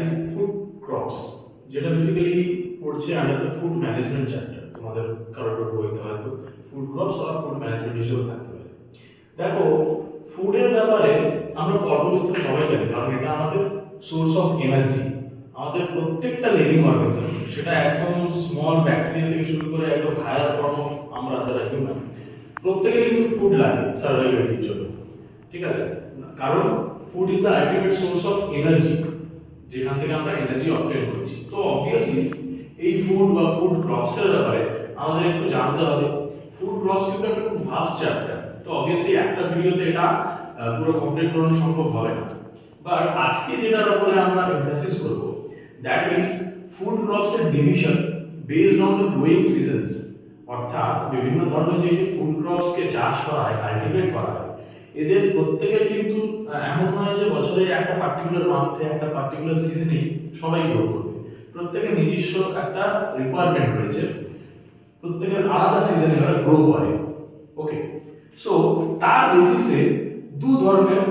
Is food crops, যেটা basically পড়ছে under the food management chapter. তোমাদের কারোর বইতে হয়তো ফুড ক্রপস বা ফুড ম্যানেজমেন্ট হিসেবে থাকতে পারে। দেখো, ফুডের ব্যাপারে আমরা পর্ববিস্তার সবাই জানি, কারণ এটা আমাদের সোর্স অফ এনার্জি। আমাদের প্রত্যেকটা লিভিং অর্গানিজম, সেটা একদম স্মল ব্যাকটেরিয়া থেকে শুরু করে একদম হায়ার ফর্ম অফ আমরা যারা হিউম্যান, প্রত্যেকে কিন্তু ফুড লাগে সার্ভাইভের জন্য। ঠিক আছে, কারণ food is the ultimate source of energy, যেখান থেকে আমরা এনার্জি অবটেন করছি। তো অবভিয়াসলি এই ফুড বা ফুড ক্রপসের ব্যাপারে আমাদের একটু জানতে হবে। ফুড ক্রপস কিন্তু একটা খুব ভাস্ট চ্যাপ্টার, তো অবভিয়াসলি একটা ভিডিওতে এটা পুরো কমপ্লিট করানো সম্ভব হবে না। বাট আজকে যেটার উপরে আমরা এমফাসিস করব, দ্যাট ইজ ফুড ক্রপসের division based on the growing seasons. অর্থাৎ বিভিন্ন ধরনের যে ফুড ক্রপসকে চাষ করা হয়, কাল্টিভেট করা হয়, এদের প্রত্যেকের কিন্তু এমন নয় যে বছরে একটা পার্টিকুলার মান্থে একটা পার্টিকুলার সিজনে সবাই গ্রো করবে। প্রত্যেকের নিজস্ব একটা রিকোয়ারমেন্ট রয়েছে, প্রত্যেকের আলাদা সিজনে ওরা গ্রো করে। ওকে, সো তার বেসিসে দু ধরনের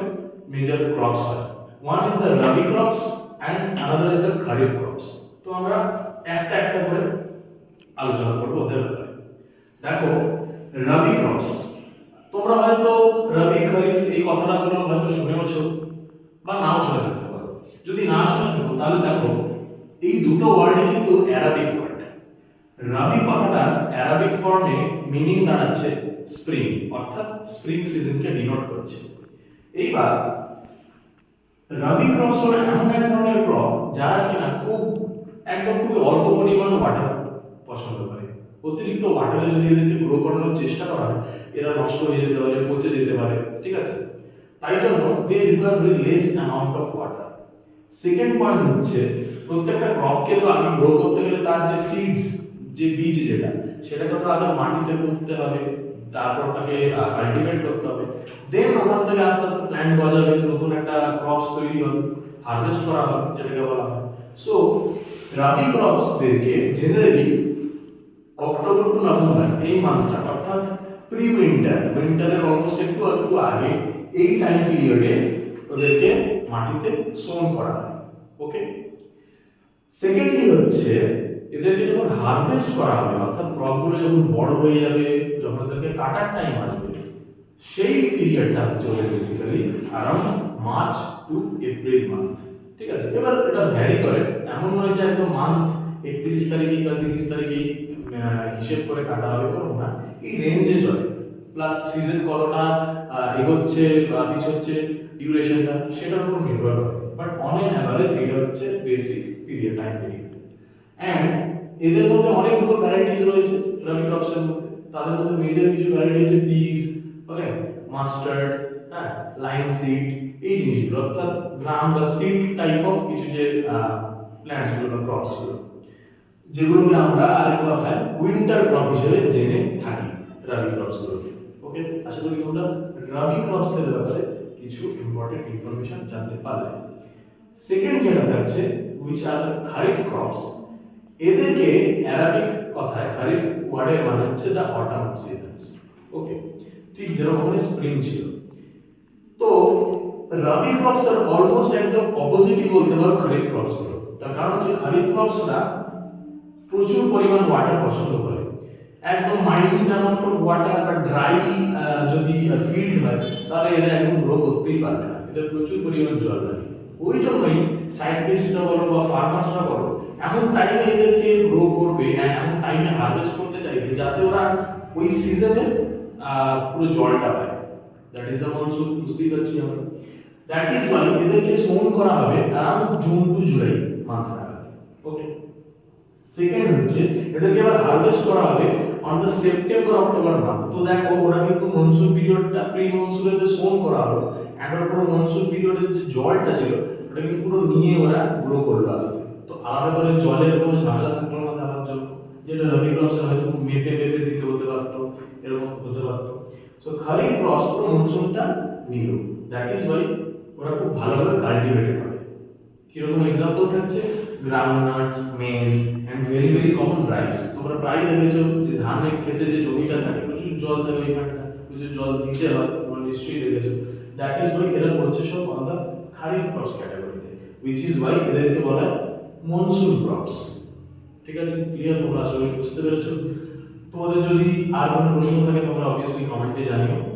মেজর ক্রপস হয়। One is the rabi crops and another is the kharif crops. তো আমরা একটা একটা করে আলোচনা করবো ওদের ব্যাপারে। দেখো, রবি ক্রপস, তোমরা হয়তো রবি খারিফ এই কথাগুলো হয়তো শুনেওছো বা নাও শুনে থাকতে পারো। যদি না শুনে থাকো তাহলে দেখো, এই দুটো ওয়ার্ডই কিন্তু অ্যারাবিক ওয়ার্ড। রবি কথাটা অ্যারাবিক ফর্মে মিনিং দাঁড়াচ্ছে স্প্রিং, অর্থাৎ স্প্রিং সিজনকে ডিনোট করছে। এইবার রবি ক্রপস হলো এমন এক ধরনের ক্রপ যারা কিনা খুবই অল্প পরিমাণ ওয়াটার পছন্দ করে। অতিরিক্ত ওয়াটারে যদি এদেরকে গ্রো করানোর চেষ্টা করা হয়, এরা নষ্ট হয়ে যেতে পারে, পচে যেতে পারে। ঠিক আছে, তাই জন্য they require very less amount of water. Second point হচ্ছে, প্রত্যেকটা ক্রপকে তো আগে গ্রো করতে গেলে তার যে সিডস, যে বীজ সেটাকে তো আগে মাটিতে পুঁততে হবে, তারপর তাকে কাল্টিভেট করতে হবে, দেন ওখান থেকে আস্তে আস্তে প্ল্যান্ট গজাবে, নতুন একটা ক্রপস তৈরি হবে, হারভেস্ট করা হবে, যেটাকে বলা হয়। So Rabi ক্রপসদেরকে generally October to November এই মান্থটা, অর্থাৎ প্রি উইন্টার, উইন্টারের অলমোস্ট একটু একটু আগে, এই টাইম পিরিয়ডে ওদেরকে মাটিতে সোন করা হয়। ওকে, সেকেন্ডলি হচ্ছে এদেরকে যখন হারভেস্ট করা হবে, অর্থাৎ ক্রপগুলো যখন বড় হয়ে যাবে, যখন এদেরকে কাটার টাইম আসবে, সেই পিরিয়ডটা হচ্ছে ওদের basically around March to April month. ঠিক আছে, এবার এটা ভ্যারি করে, এমন নয় যে একদম মান্থ 31 তারিখে বা 30 তারিখে হিসেব করে কাটা হবে, কোনো না, এই রেঞ্জে চলে। প্লাস সিজন কতটা এগোচ্ছে বা পিছোচ্ছে, ডিউরেশনটা সেটার উপর নির্ভর করে। বাট অন এন অ্যাভারেজ এটা হচ্ছে basic period, time period. And এদের মধ্যে অনেকগুলো ভ্যারাইটিস রয়েছে রবি ক্রপসের মধ্যে। তাদের মধ্যে মেজর কিছু ভ্যারাইটি হচ্ছে পিস, ওকে, মাস্টার্ড, হ্যাঁ, লাইন সিড, এই জিনিসগুলো, অর্থাৎ গ্রাম বা সিড টাইপ অফ কিছু যে প্ল্যান্টসগুলো বা ক্রপসগুলো, যেগুলোকে আমরা আরেক কথায় উইন্টার ক্রপ হিসেবে জেনে থাকি রবি ক্রপসগুলোকে। ওকে, আশা করি তোমরা রবি ক্রপসের ব্যাপারে কিছু ইম্পর্টেন্ট ইনফরমেশন জানতে পারলে। সেকেন্ড যেটা থাকছে, which are the kharif crops. এদেরকে অ্যারাবিক কথায় খারিফ ওয়ার্ডের মানে হচ্ছে দ্য অটাম সিজনস। ওকে, ঠিক যেরকম ওখানে স্প্রিং ছিল। তো রবি ক্রপস এর অলমোস্ট একদম অপোজিটই বলতে পারো খারিফ ক্রপস গুলো। তার কারণ হচ্ছে খারিফ ক্রপসরা প্রচুর পরিমাণ ওয়াটার পছন্দ করে। একদম মাইনিউট অ্যামাউন্ট অফ ওয়াটার বা ড্রাই যদি ফিল্ড হয়, তাহলে এরা একদম গ্রো করতেই পারবে না, এদের প্রচুর পরিমাণ জল লাগে। ওই জন্যই সায়েন্টিস্টরা বলো বা ফার্মার্সরা বলো, এমন টাইমে এদেরকে গ্রো করবে, এমন টাইমে হারভেস্ট করতে চাইবে যাতে ওরা ওই সিজনে পুরো জলটা পায়। দ্যাট ইজ দ্য মনসুন, বুঝতেই পারছি আমরা। দ্যাট ইজ ওয়াই এদেরকে সোন করা হবে around June to July month নাগাদ। ওকে, সেকেন্ড হচ্ছে এদেরকে আবার হারভেস্ট করা হবে on the September October month. তো দেখো, ওরা কিন্তু মনসুন পিরিয়ডটা প্রি মনসুনে যে সোন করা হলো, এন্ড ওর পুরো মনসুন পিরিয়ডের যে জলটা ছিল ওটা কিন্তু পুরো নিয়ে ওরা গ্রো করলো আসতে। তো আলাদা করে জলের কোনো ঝামেলা থাকলো না দেওয়ার জন্য, যেটা রবি ক্রপসে হয়তো মেপে মেপে দিতে হতে পারতো, এরকম হতে পারতো। সো খারিফ ক্রপস পুরো মনসুনটা নিল, দ্যাট ইজ ওয়াই ওরা খুব ভালোভাবে কাল্টিভেটেড হবে। কিরকম এক্সাম্পল থাকছে, groundnuts, maize and very very common rice. তোমরা প্রায় দেখেছো যে ধানের ক্ষেতে যে জমিটা থাকে, প্রচুর জল থাকে ওইখানটা, প্রচুর জল দিতে হয়, তোমরা নিশ্চয়ই দেখেছো। দ্যাট ইজ ওয়াই এরা পড়ছে সব অন দ্য খারিফ ক্রপস ক্যাটাগরিতে। উইচ ইজ ওয়াই এদেরকে বলা হয় মনসুন ক্রপস। ঠিক আছে, ক্লিয়ার? তোমরা আসলে বুঝতে পেরেছো? তোমাদের যদি আর কোনো প্রশ্ন থাকে তোমরা অবভিয়াসলি কমেন্টে জানিও।